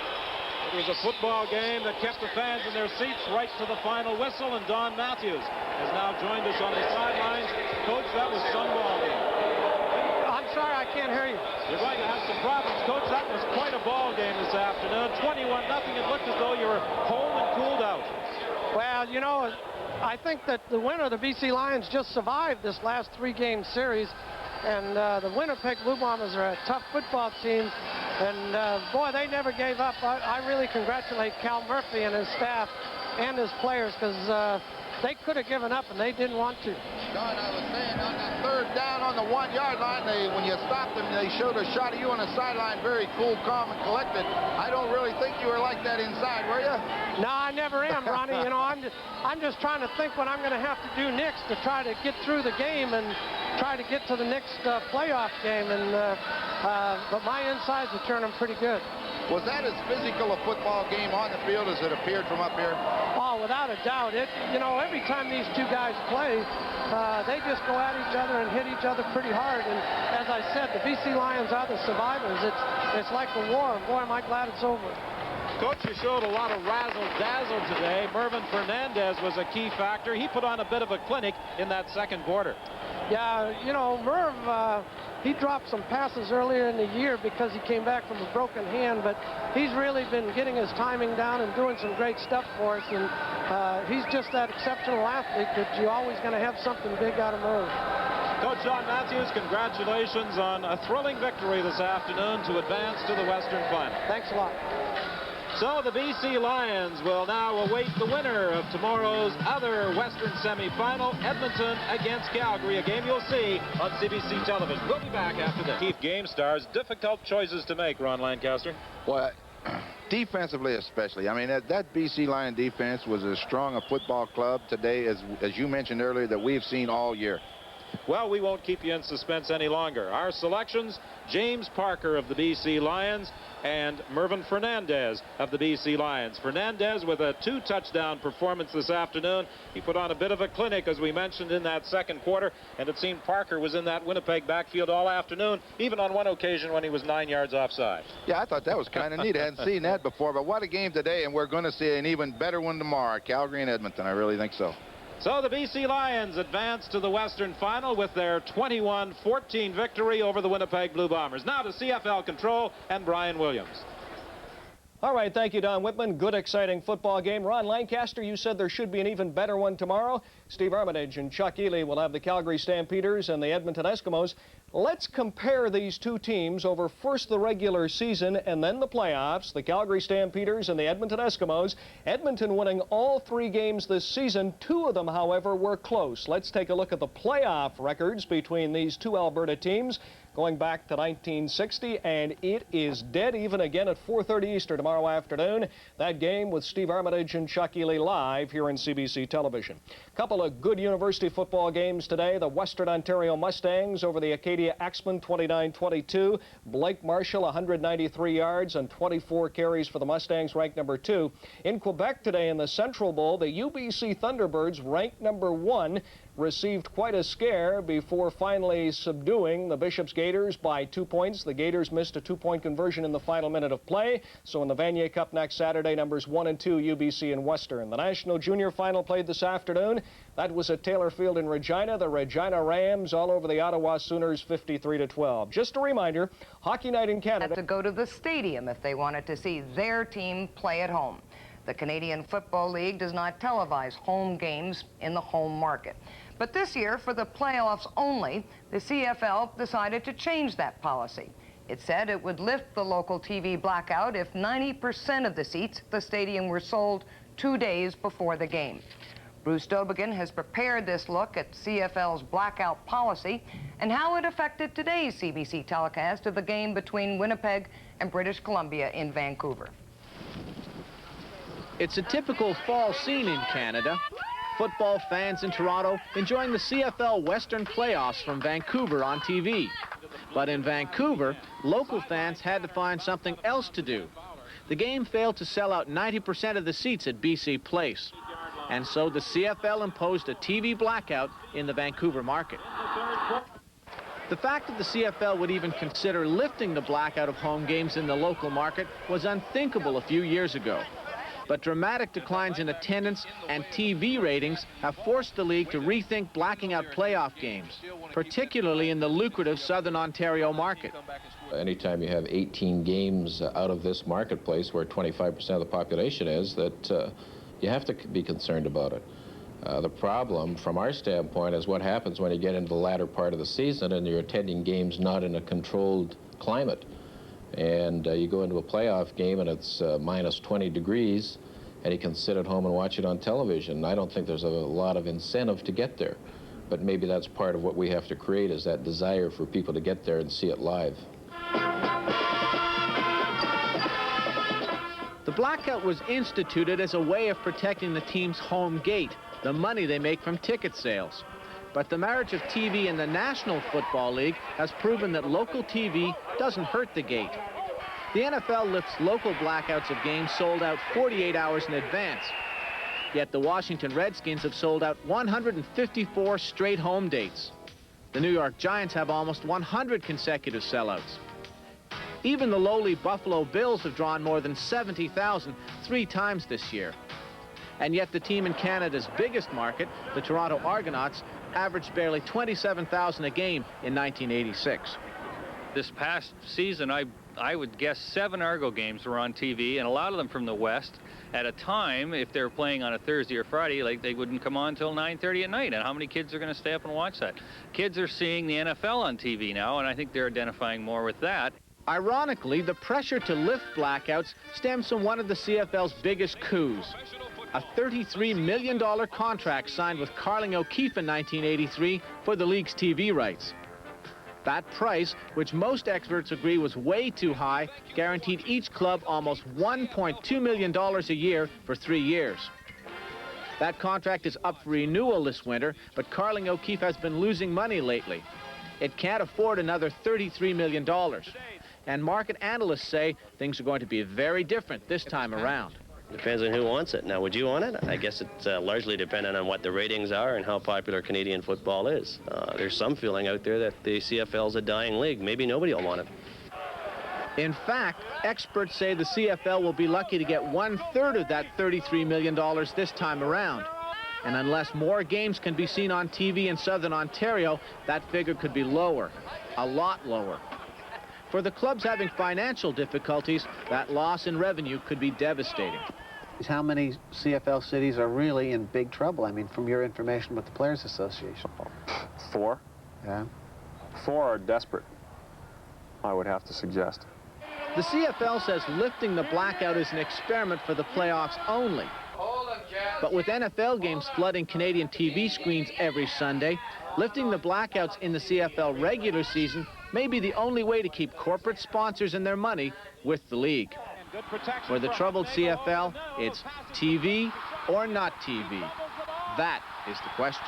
It was a football game that kept the fans in their seats right to the final whistle, and Don Matthews has now joined us on the sidelines. Coach, that was some ball game. I'm sorry, I can't hear you. You're going to have some problems, Coach. That was quite a ball game this afternoon. 21-0. It looked as though you were home and cooled out. Well, you know, I think that the winner, the BC Lions, just survived this last 3-game series. And the Winnipeg Blue Bombers are a tough football team. And, boy, they never gave up. I really congratulate Cal Murphy and his staff and his players because they could have given up, and they didn't want to. Don, I was saying on that third down on the 1-yard line, when you stopped them, they showed a shot of you on the sideline, very cool, calm, and collected. I don't really think you were like that inside, were you? No, I never am, Ronnie. You know, I'm just trying to think what I'm going to have to do next to try to get through the game and try to get to the next playoff game. And but my insides are turning pretty good. Was that as physical a football game on the field as it appeared from up here? Oh, without a doubt. You know, every time these two guys play, they just go at each other and hit each other pretty hard. And as I said, the BC Lions are the survivors. It's like a war. Boy, am I glad it's over. Coach, you showed a lot of razzle-dazzle today. Mervin Fernandez was a key factor. He put on a bit of a clinic in that second quarter. Yeah, you know, Merv, he dropped some passes earlier in the year because he came back from a broken hand, but he's really been getting his timing down and doing some great stuff for us, and he's just that exceptional athlete that you're always going to have something big out of Merv. Coach Don Matthews, congratulations on a thrilling victory this afternoon to advance to the Western Final. Thanks a lot. So the BC Lions will now await the winner of tomorrow's other Western semifinal, Edmonton against Calgary, a game you'll see on CBC television. We'll be back after this. Keith Game Stars, difficult choices to make, Ron Lancaster. Well, defensively especially. I mean, that BC Lion defense was as strong a football club today as you mentioned earlier that we've seen all year. Well, we won't keep you in suspense any longer. Our selections, James Parker of the BC Lions and Mervyn Fernandez of the BC Lions. Fernandez with a 2-touchdown performance this afternoon. He put on a bit of a clinic, as we mentioned, in that second quarter, and it seemed Parker was in that Winnipeg backfield all afternoon, even on one occasion when he was 9 yards offside. Yeah, I thought that was kind of neat. I hadn't seen that before, but what a game today, and we're going to see an even better one tomorrow, Calgary and Edmonton. I really think so. So the BC Lions advance to the Western Final with their 21-14 victory over the Winnipeg Blue Bombers. Now to CFL Control and Brian Williams. All right, thank you, Don Whitman. Good, exciting football game. Ron Lancaster, you said there should be an even better one tomorrow. Steve Armitage and Chuck Ely will have the Calgary Stampeders and the Edmonton Eskimos. Let's compare these two teams over first the regular season and then the playoffs. The Calgary Stampeders and the Edmonton Eskimos. Edmonton winning all 3 games this season. 2 of them, however, were close. Let's take a look at the playoff records between these two Alberta teams going back to 1960, and it is dead even again at 4:30 Eastern tomorrow afternoon. That game with Steve Armitage and Chuck Ely live here in CBC television. A couple of good university football games today. The Western Ontario Mustangs over the Acadia Axemen 29-22. Blake Marshall 193 yards and 24 carries for the Mustangs, ranked number 2. In Quebec today in the Central Bowl, the UBC Thunderbirds, ranked number 1, received quite a scare before finally subduing the Bishop's Gators by 2 points. The Gators missed a 2-point conversion in the final minute of play. So in the Vanier Cup next Saturday, numbers 1 and 2, UBC and Western. The National Junior Final played this afternoon. That was at Taylor Field in Regina. The Regina Rams all over the Ottawa Sooners 53-12. Just a reminder, Hockey Night in Canada. Had to go to the stadium if they wanted to see their team play at home. The Canadian Football League does not televise home games in the home market. But this year, for the playoffs only, the CFL decided to change that policy. It said it would lift the local TV blackout if 90% of the seats at the stadium were sold 2 days before the game. Bruce Dobigan has prepared this look at CFL's blackout policy and how it affected today's CBC telecast of the game between Winnipeg and British Columbia in Vancouver. It's a typical fall scene in Canada. Football fans in Toronto enjoying the CFL Western playoffs from Vancouver on TV. But in Vancouver, local fans had to find something else to do. The game failed to sell out 90% of the seats at BC Place. And so the CFL imposed a TV blackout in the Vancouver market. The fact that the CFL would even consider lifting the blackout of home games in the local market was unthinkable a few years ago. But dramatic declines in attendance and TV ratings have forced the league to rethink blacking out playoff games, particularly in the lucrative Southern Ontario market. Anytime you have 18 games out of this marketplace where 25% of the population is, that you have to be concerned about it. The problem from our standpoint is what happens when you get into the latter part of the season and you're attending games not in a controlled climate. And you go into a playoff game and it's minus 20 degrees and you can sit at home and watch it on television. I don't think there's a lot of incentive to get there, but maybe that's part of what we have to create, is that desire for people to get there and see it live. The blackout was instituted as a way of protecting the team's home gate, the money they make from ticket sales. But the marriage of TV and the National Football League has proven that local TV doesn't hurt the gate. The NFL lifts local blackouts of games sold out 48 hours in advance. Yet the Washington Redskins have sold out 154 straight home dates. The New York Giants have almost 100 consecutive sellouts. Even the lowly Buffalo Bills have drawn more than 70,000 3 times this year. And yet the team in Canada's biggest market, the Toronto Argonauts, averaged barely 27,000 a game in 1986. This past season, I would guess 7 Argo games were on TV, and a lot of them from the West. At a time, if they were playing on a Thursday or Friday, like, they wouldn't come on until 9:30 at night. And how many kids are going to stay up and watch that? Kids are seeing the NFL on TV now, and I think they're identifying more with that. Ironically, the pressure to lift blackouts stems from one of the CFL's biggest coups, a $33 million contract signed with Carling O'Keefe in 1983 for the league's TV rights. That price, which most experts agree was way too high, guaranteed each club almost $1.2 million a year for 3 years. That contract is up for renewal this winter, but Carling O'Keefe has been losing money lately. It can't afford another $33 million. And market analysts say things are going to be very different this time around. Depends on who wants it. Now, would you want it? I guess it's largely dependent on what the ratings are and how popular Canadian football is. There's some feeling out there that the CFL's a dying league. Maybe nobody will want it. In fact, experts say the CFL will be lucky to get 1/3 of that $33 million this time around. And unless more games can be seen on TV in Southern Ontario, that figure could be lower, a lot lower. For the clubs having financial difficulties, that loss in revenue could be devastating. How many CFL cities are really in big trouble? I mean, from your information with the Players Association. 4. Yeah. 4 are desperate, I would have to suggest. The CFL says lifting the blackout is an experiment for the playoffs only. But with NFL games flooding Canadian TV screens every Sunday, lifting the blackouts in the CFL regular season may be the only way to keep corporate sponsors and their money with the league. For the troubled CFL, it's TV or not TV. That is the question.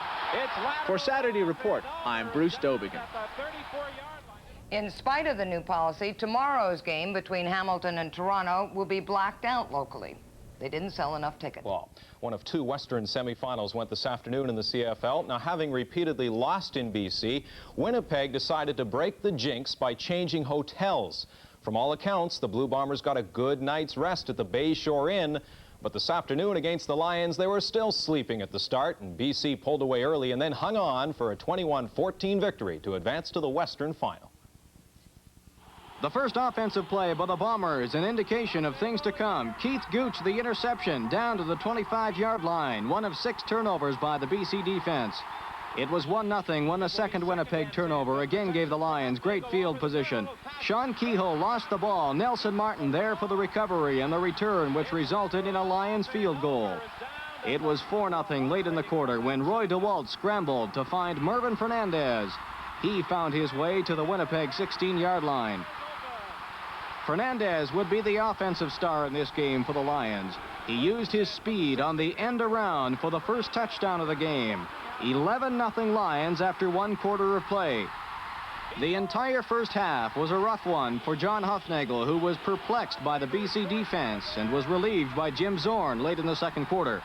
For Saturday Report, I'm Bruce Dobigan. In spite of the new policy, tomorrow's game between Hamilton and Toronto will be blacked out locally. They didn't sell enough tickets. Well, one of 2 Western semifinals went this afternoon in the CFL. Now, having repeatedly lost in BC, Winnipeg decided to break the jinx by changing hotels. From all accounts, the Blue Bombers got a good night's rest at the Bayshore Inn, but this afternoon against the Lions, they were still sleeping at the start, and BC pulled away early and then hung on for a 21-14 victory to advance to the Western Final. The first offensive play by the Bombers, an indication of things to come. Keith Gooch, the interception, down to the 25-yard line. 1 of 6 turnovers by the BC defense. It was 1-0 when the second Winnipeg turnover again gave the Lions great field position. Sean Kehoe lost the ball. Nelson Martin there for the recovery and the return, which resulted in a Lions field goal. It was 4-0 late in the quarter when Roy DeWalt scrambled to find Mervyn Fernandez. He found his way to the Winnipeg 16-yard line. Fernandez would be the offensive star in this game for the Lions. He used his speed on the end around for the first touchdown of the game. 11-0 Lions after 1 quarter of play. The entire first half was a rough one for John Hufnagel, who was perplexed by the BC defense and was relieved by Jim Zorn late in the second quarter.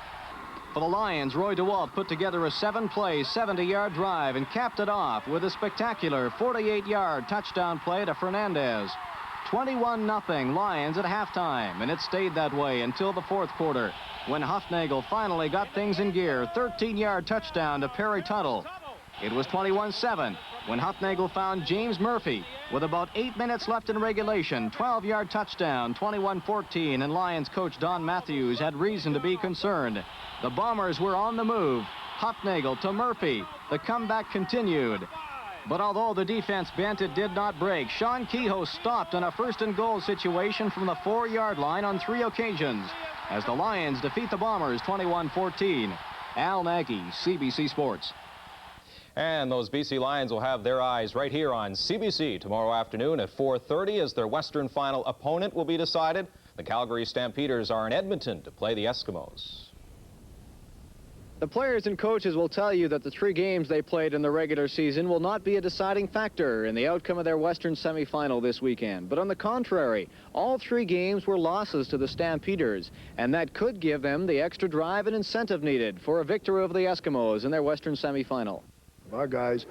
For the Lions, Roy DeWalt put together a 7-play, 70-yard drive and capped it off with a spectacular 48-yard touchdown play to Fernandez. 21-0 Lions at halftime, and it stayed that way until the fourth quarter when Hufnagel finally got things in gear. 13-yard touchdown to Perry Tuttle. It was 21-7 when Hufnagel found James Murphy with about 8 minutes left in regulation. 12-yard touchdown, 21-14, and Lions coach Don Matthews had reason to be concerned. The Bombers were on the move. Hufnagel to Murphy. The comeback continued. But although the defense bent, it did not break. Sean Kehoe stopped in a first-and-goal situation from the 4-yard line on 3 occasions as the Lions defeat the Bombers 21-14. Al Nagy, CBC Sports. And those BC Lions will have their eyes right here on CBC tomorrow afternoon at 4:30 as their Western Final opponent will be decided. The Calgary Stampeders are in Edmonton to play the Eskimos. The players and coaches will tell you that the 3 games they played in the regular season will not be a deciding factor in the outcome of their Western semifinal this weekend. But on the contrary, all 3 games were losses to the Stampeders, and that could give them the extra drive and incentive needed for a victory over the Eskimos in their Western semifinal. Our guys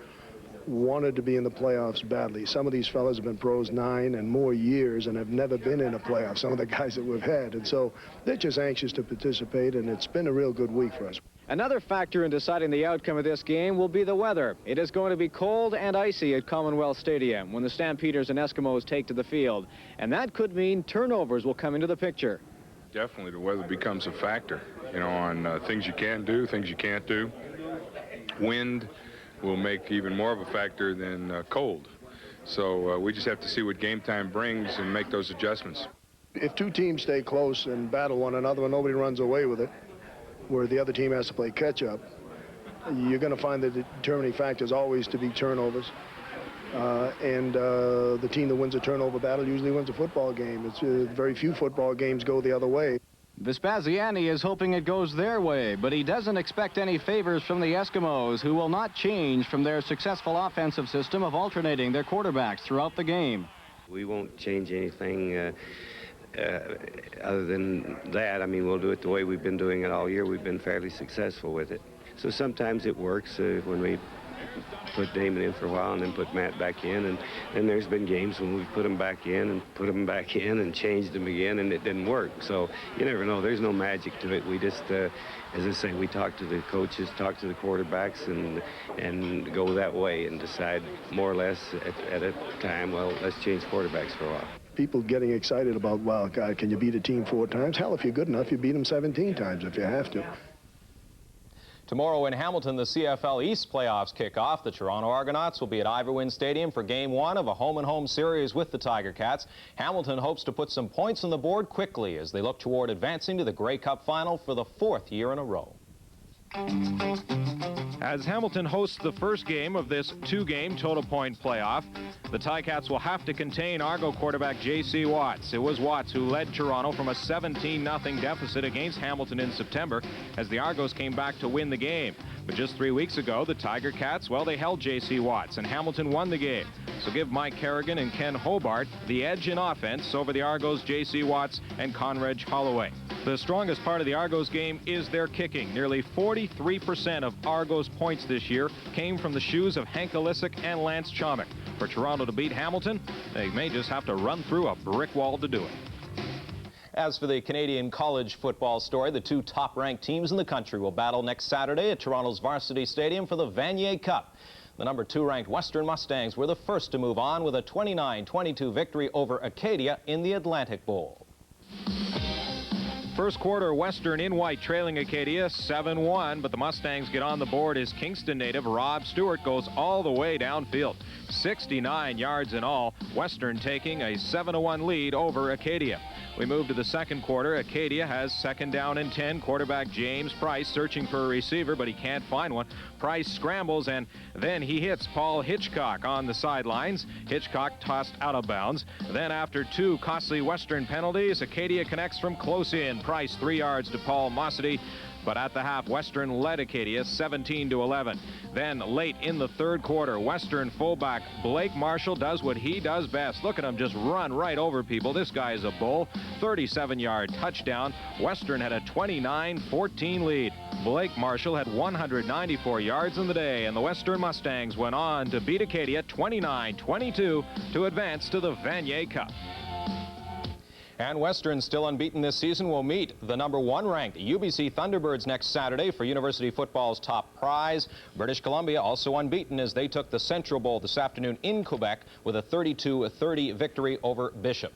wanted to be in the playoffs badly. Some of these fellas have been pros 9 and more years and have never been in a playoff, some of the guys that we've had. And so they're just anxious to participate, and it's been a real good week for us. Another factor in deciding the outcome of this game will be the weather. It is going to be cold and icy at Commonwealth Stadium when the Stampeders and Eskimos take to the field. And that could mean turnovers will come into the picture. Definitely the weather becomes a factor, you know, on things you can do, things you can't do. Wind will make even more of a factor than cold. So we just have to see what game time brings and make those adjustments. If two teams stay close and battle one another and nobody runs away with it, where the other team has to play catch-up, you're going to find that the determining factor is always to be turnovers. The team that wins a turnover battle usually wins a football game. It's very few football games go the other way. Vespasiani is hoping it goes their way, but he doesn't expect any favors from the Eskimos, who will not change from their successful offensive system of alternating their quarterbacks throughout the game. We won't change anything other than that. I mean, we'll do it the way we've been doing it all year. We've been fairly successful with it. So sometimes it works when we put Damon in for a while and then put Matt back in, and then there's been games when we put him back in and put him back in and changed him again, and it didn't work. So you never know. There's no magic to it. We just, as I say, we talk to the coaches, talk to the quarterbacks, and go that way and decide more or less at a time, well, let's change quarterbacks for a while. People getting excited about, well, God, can you beat a team 4 times? Hell, if you're good enough, you beat them 17 times if you have to. Tomorrow in Hamilton, the CFL East playoffs kick off. The Toronto Argonauts will be at Iverwin Stadium for Game 1 of a home-and-home series with the Tiger Cats. Hamilton hopes to put some points on the board quickly as they look toward advancing to the Grey Cup final for the 4th year in a row. As Hamilton hosts the first game of this 2-game total point playoff, the Ticats will have to contain Argo quarterback J.C. Watts. It was Watts who led Toronto from a 17-0 deficit against Hamilton in September as the Argos came back to win the game. But just 3 weeks ago, the Tiger Cats, well, they held J.C. Watts, and Hamilton won the game. So give Mike Kerrigan and Ken Hobart the edge in offense over the Argos' J.C. Watts and Conrad Holloway. The strongest part of the Argos game is their kicking. Nearly 43% of Argos points this year came from the shoes of Hank Olisic and Lance Chomick. For Toronto to beat Hamilton, they may just have to run through a brick wall to do it. As for the Canadian college football story, the 2 top-ranked teams in the country will battle next Saturday at Toronto's Varsity Stadium for the Vanier Cup. The number 2 ranked Western Mustangs were the first to move on with a 29-22 victory over Acadia in the Atlantic Bowl. First quarter, Western in white trailing Acadia 7-1, but the Mustangs get on the board as Kingston native Rob Stewart goes all the way downfield. 69 yards in all, Western taking a 7-1 lead over Acadia. We move to the second quarter. Acadia has 2nd down and 10. Quarterback James Price searching for a receiver, but he can't find one. Price scrambles, and then he hits Paul Hitchcock on the sidelines. Hitchcock tossed out of bounds. Then after 2 costly Western penalties, Acadia connects from close in. Price 3 yards to Paul Mossady. But at the half, Western led Acadia 17-11. Then late in the third quarter, Western fullback Blake Marshall does what he does best. Look at him just run right over people. This guy is a bull. 37-yard touchdown. Western had a 29-14 lead. Blake Marshall had 194 yards in the day, and the Western Mustangs went on to beat Acadia 29-22 to advance to the Vanier Cup. And Western, still unbeaten this season, will meet the number 1 ranked UBC Thunderbirds next Saturday for university football's top prize. British Columbia also unbeaten as they took the Central Bowl this afternoon in Quebec with a 32-30 victory over Bishop.